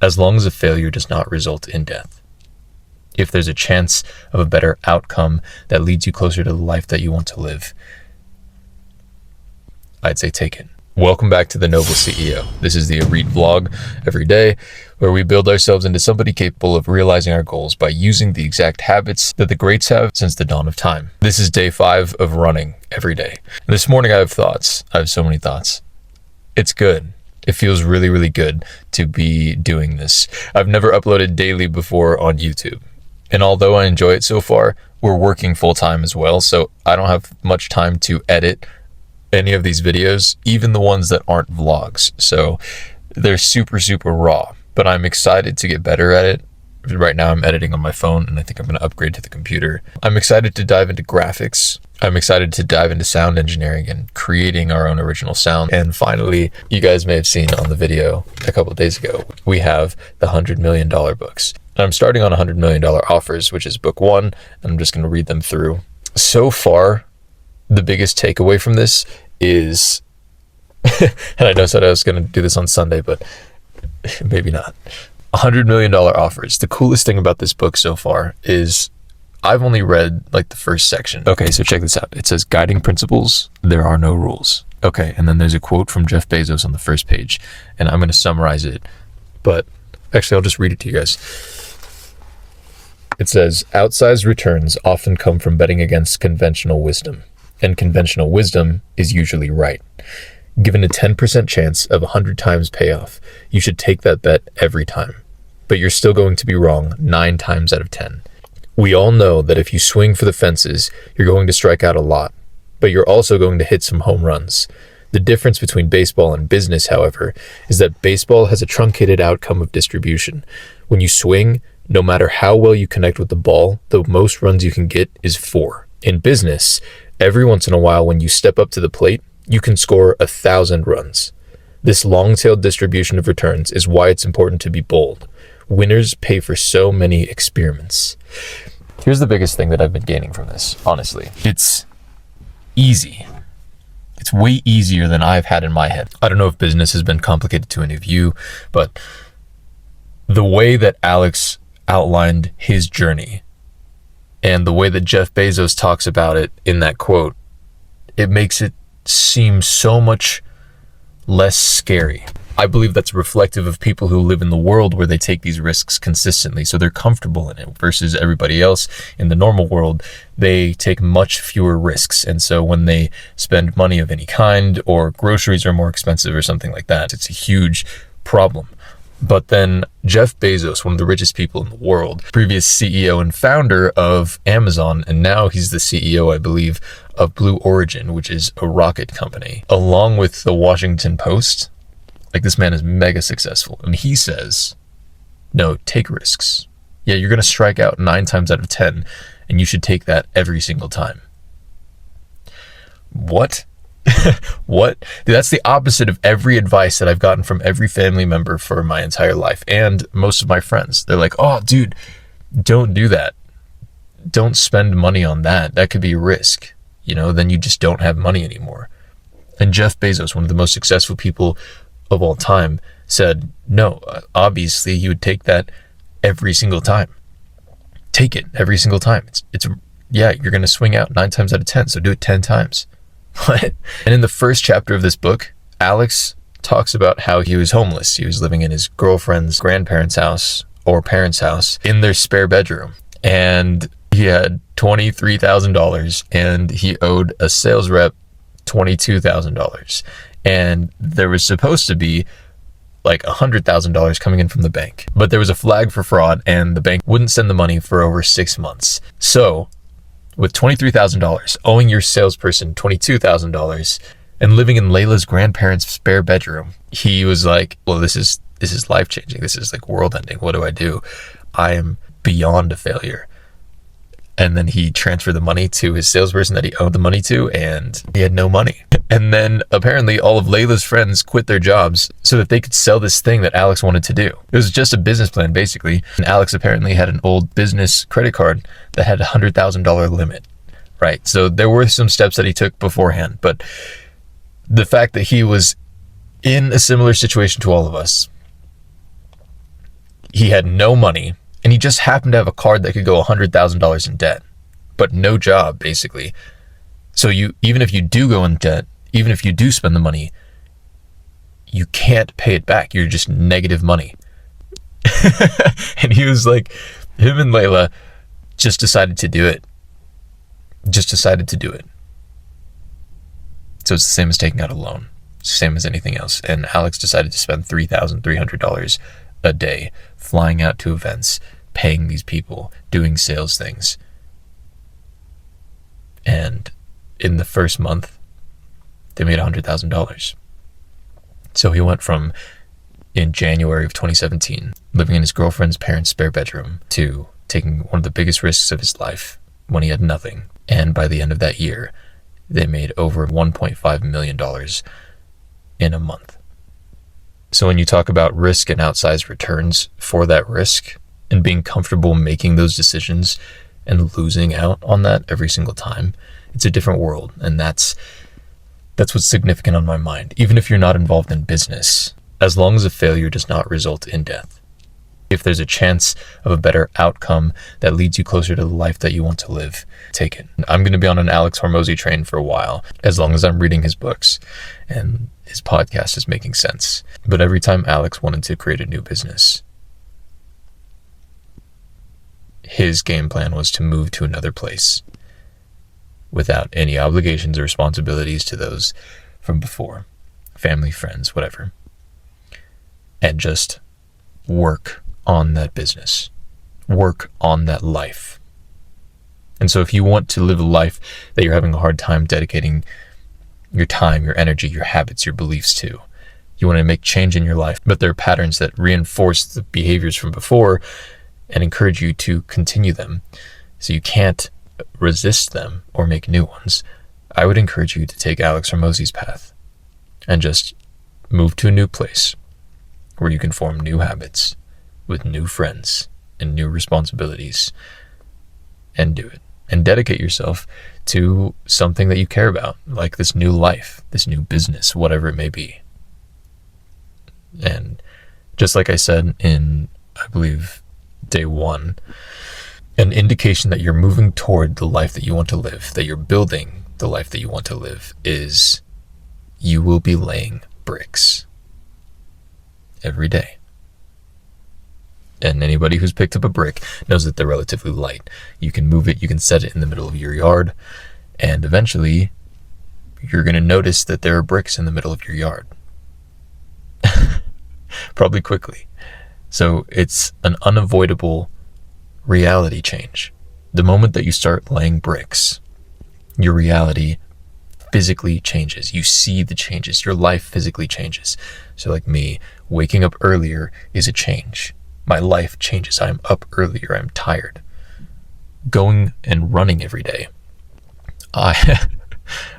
as long as a failure does not result in death. If there's a chance of a better outcome that leads you closer to the life that you want to live, I'd say take it. Welcome back to the Noble CEO. This is the Arete vlog every day, where we build ourselves into somebody capable of realizing our goals by using the exact habits that the greats have since the dawn of time. This is day 5 of running every day. This morning I have thoughts. I have so many thoughts. It's good. It feels really, really good to be doing this. I've never uploaded daily before on YouTube. And although I enjoy it so far, we're working full time as well, so I don't have much time to edit any of these videos, even the ones that aren't vlogs. So they're super, super raw, but I'm excited to get better at it. Right now I'm editing on my phone, and I think I'm going to upgrade to the computer. I'm excited to dive into graphics. I'm excited to dive into sound engineering and creating our own original sound. And finally, you guys may have seen on the video a couple of days ago, we have the $100 million books. And I'm starting on $100 million offers, which is book 1, and I'm just going to read them through. So far, the biggest takeaway from this is, and I know I said I was going to do this on Sunday, but maybe not. $100 million offers. The coolest thing about this book so far is I've only read like the first section. Okay, so check this out. It says guiding principles, there are no rules. Okay, and then there's a quote from Jeff Bezos on the first page, and I'm going to summarize it, but actually I'll just read it to you guys. It says, outsized returns often come from betting against conventional wisdom, and conventional wisdom is usually right. Given a 10% chance of 100 times payoff, you should take that bet every time. But you're still going to be wrong 9 times out of 10. We all know that if you swing for the fences, you're going to strike out a lot, but you're also going to hit some home runs. The difference between baseball and business, however, is that baseball has a truncated outcome of distribution. When you swing, no matter how well you connect with the ball, the most runs you can get is 4. In business, every once in a while when you step up to the plate, you can score 1,000 runs. This long-tailed distribution of returns is why it's important to be bold. Winners pay for so many experiments. Here's the biggest thing that I've been gaining from this, honestly. It's easy. It's way easier than I've had in my head. I don't know if business has been complicated to any of you, but the way that Alex outlined his journey and the way that Jeff Bezos talks about it in that quote, it makes it seem so much less scary. I believe that's reflective of people who live in the world where they take these risks consistently, so they're comfortable in it, versus everybody else in the normal world, they take much fewer risks. And so when they spend money of any kind, or groceries are more expensive or something like that, it's a huge problem. But then Jeff Bezos, one of the richest people in the world, previous CEO and founder of Amazon, and now he's the CEO, I believe, of Blue Origin, which is a rocket company, along with the Washington Post. Like, this man is mega successful. And he says, no, take risks. Yeah, you're going to strike out 9 times out of 10, and you should take that every single time. What? What? Dude, that's the opposite of every advice that I've gotten from every family member for my entire life and most of my friends. They're like, oh, dude, don't do that. Don't spend money on that. That could be a risk. You know, then you just don't have money anymore. And Jeff Bezos, one of the most successful people of all time, said, no, obviously he would take that every single time. Take it every single time. It's yeah, you're going to swing out 9 times out of 10, so do it 10 times. What? And in the first chapter of this book, Alex talks about how he was homeless. He was living in his girlfriend's grandparents' house or parents' house in their spare bedroom. And he had $23,000 and he owed a sales rep $22,000. And there was supposed to be like $100,000 coming in from the bank. But there was a flag for fraud and the bank wouldn't send the money for over 6 months. So with $23,000, owing your salesperson $22,000, and living in Layla's grandparents' spare bedroom, he was like, well, this is life-changing. This is like world-ending. What do I do? I am beyond a failure. And then he transferred the money to his salesperson that he owed the money to, and he had no money. And then apparently all of Layla's friends quit their jobs so that they could sell this thing that Alex wanted to do. It was just a business plan, basically. And Alex apparently had an old business credit card that had a $100,000 limit, right? So there were some steps that he took beforehand, but the fact that he was in a similar situation to all of us, he had no money, and he just happened to have a card that could go $100,000 in debt, but no job, basically. So even if you do go in debt, even if you do spend the money, you can't pay it back. You're just negative money. And he was like, him and Layla just decided to do it. So it's the same as taking out a loan. It's the same as anything else. And Alex decided to spend $3,300 a day flying out to events, paying these people, doing sales things. And in the first month, they made $100,000. So he went from, in January of 2017, living in his girlfriend's parents' spare bedroom, to taking one of the biggest risks of his life when he had nothing. And by the end of that year, they made over $1.5 million in a month. So when you talk about risk and outsized returns for that risk, and being comfortable making those decisions and losing out on that every single time, it's a different world. And that's what's significant on my mind. Even if you're not involved in business, as long as a failure does not result in death, if there's a chance of a better outcome that leads you closer to the life that you want to live, take it. I'm going to be on an Alex Hormozi train for a while, as long as I'm reading his books and his podcast is making sense. But every time Alex wanted to create a new business, his game plan was to move to another place without any obligations or responsibilities to those from before, family, friends, whatever, and just work on that business, work on that life. And so if you want to live a life that you're having a hard time dedicating your time, your energy, your habits, your beliefs to, you want to make change in your life, but there are patterns that reinforce the behaviors from before and encourage you to continue them, so you can't resist them or make new ones, I would encourage you to take Alex Hormozi's path and just move to a new place where you can form new habits with new friends and new responsibilities, and do it. And dedicate yourself to something that you care about, like this new life, this new business, whatever it may be. And just like I said in, I believe, day 1, an indication that you're moving toward the life that you want to live, that you're building the life that you want to live, is you will be laying bricks every day. And anybody who's picked up a brick knows that they're relatively light. You can move it, you can set it in the middle of your yard, and eventually you're going to notice that there are bricks in the middle of your yard. Probably quickly. So it's an unavoidable reality change. The moment that you start laying bricks, your reality physically changes. You see the changes. Your life physically changes. So like me, waking up earlier is a change. My life changes. I'm up earlier. I'm tired. Going and running every day. I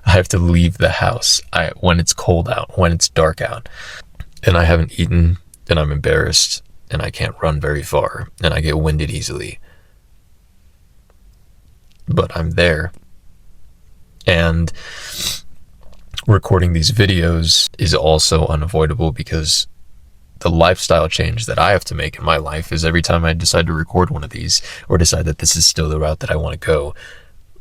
have to leave the house when it's cold out, when it's dark out, and I haven't eaten, and I'm embarrassed, and I can't run very far, and I get winded easily. But I'm there. And recording these videos is also unavoidable, because the lifestyle change that I have to make in my life is every time I decide to record one of these, or decide that this is still the route that I want to go,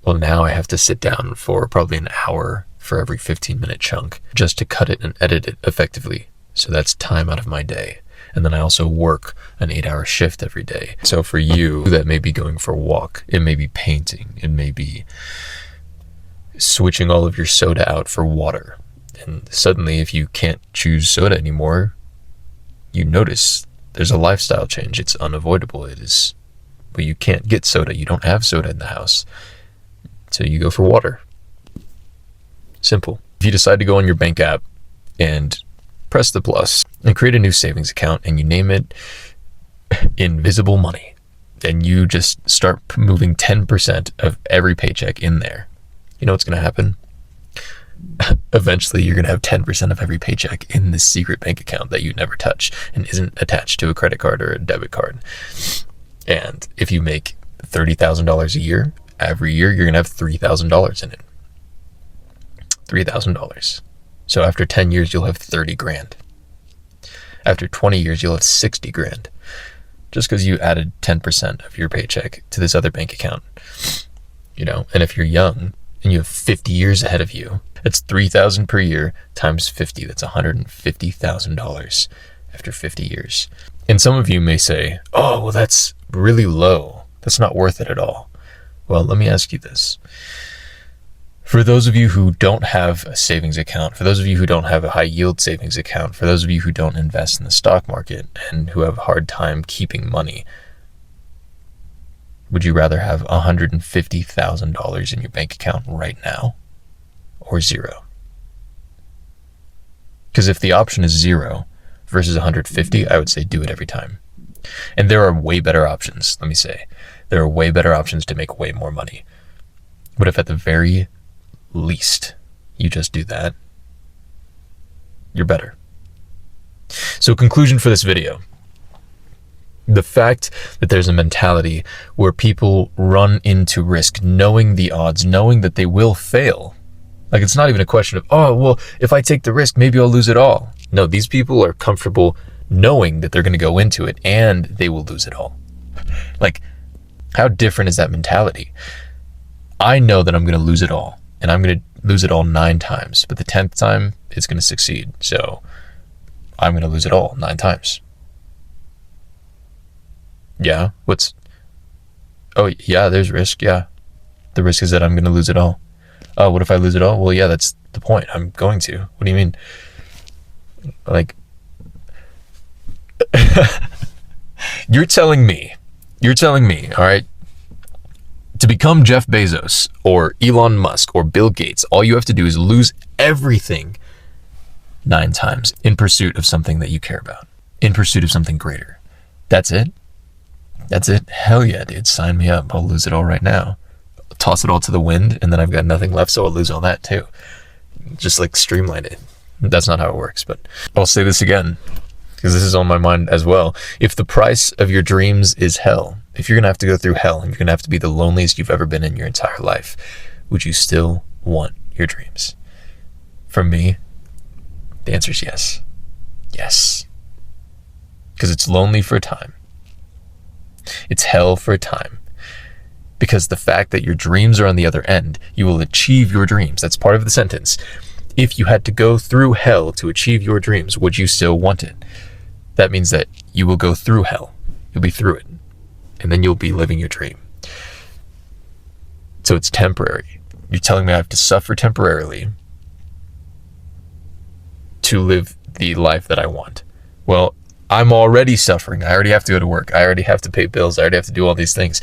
well, now I have to sit down for probably an hour for every 15-minute chunk just to cut it and edit it effectively. So that's time out of my day. And then I also work an 8-hour shift every day. So for you, that may be going for a walk, it may be painting, it may be switching all of your soda out for water. And suddenly, if you can't choose soda anymore, you notice there's a lifestyle change. It's unavoidable. It is, but you can't get soda. You don't have soda in the house. So you go for water. Simple. If you decide to go on your bank app and press the plus and create a new savings account, and you name it Invisible Money, and you just start moving 10% of every paycheck in there, you know what's going to happen? Eventually, you're going to have 10% of every paycheck in this secret bank account that you never touch and isn't attached to a credit card or a debit card. And if you make $30,000 a year, every year you're going to have $3,000 in it. $3,000. So after 10 years, you'll have 30 grand. After 20 years, you'll have 60 grand. just because you added 10% of your paycheck to this other bank account, you know. And if you're young and you have 50 years ahead of you, that's $3,000 per year times 50. That's $150,000 after 50 years. And some of you may say, oh, well, that's really low. That's not worth it at all. Well, let me ask you this. For those of you who don't have a savings account, for those of you who don't have a high yield savings account, for those of you who don't invest in the stock market and who have a hard time keeping money, would you rather have $150,000 in your bank account right now or zero? Because if the option is zero versus 150, I would say do it every time. And there are way better options, let me say. There are way better options to make way more money. But if at the very least you just do that, you're better. So conclusion for this video. The fact that there's a mentality where people run into risk knowing the odds, knowing that they will fail. Like, it's not even a question of, oh, well, if I take the risk, maybe I'll lose it all. No, these people are comfortable knowing that they're going to go into it and they will lose it all. Like, how different is that mentality? I know that I'm going to lose it all, and I'm going to lose it all 9 times, but the 10th time, it's going to succeed. So I'm going to lose it all 9 times. Yeah, oh, yeah, there's risk, yeah. The risk is that I'm going to lose it all. Oh, what if I lose it all? Well, yeah, that's the point. I'm going to. What do you mean? Like, you're telling me, all right, to become Jeff Bezos or Elon Musk or Bill Gates, all you have to do is lose everything 9 times in pursuit of something that you care about, in pursuit of something greater. That's it? That's it? Hell yeah, dude, sign me up. I'll lose it all right now. I'll toss it all to the wind, and then I've got nothing left, so I'll lose all that too. Just like streamline it. That's not how it works, but I'll say this again, because this is on my mind as well. If the price of your dreams is hell, if you're going to have to go through hell and you're going to have to be the loneliest you've ever been in your entire life, would you still want your dreams? For me, the answer is yes. Yes. Because it's lonely for a time. It's hell for a time. Because the fact that your dreams are on the other end, you will achieve your dreams. That's part of the sentence. If you had to go through hell to achieve your dreams, would you still want it? That means that you will go through hell. You'll be through it. And then you'll be living your dream. So it's temporary. You're telling me I have to suffer temporarily to live the life that I want. Well, I'm already suffering. I already have to go to work. I already have to pay bills. I already have to do all these things.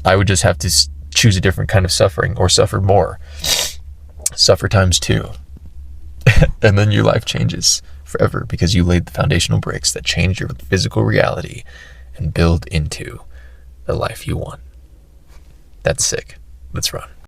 I would just have to choose a different kind of suffering or suffer more. Suffer times 2. And then your life changes forever because you laid the foundational bricks that change your physical reality and build into the life you want. That's sick. Let's run.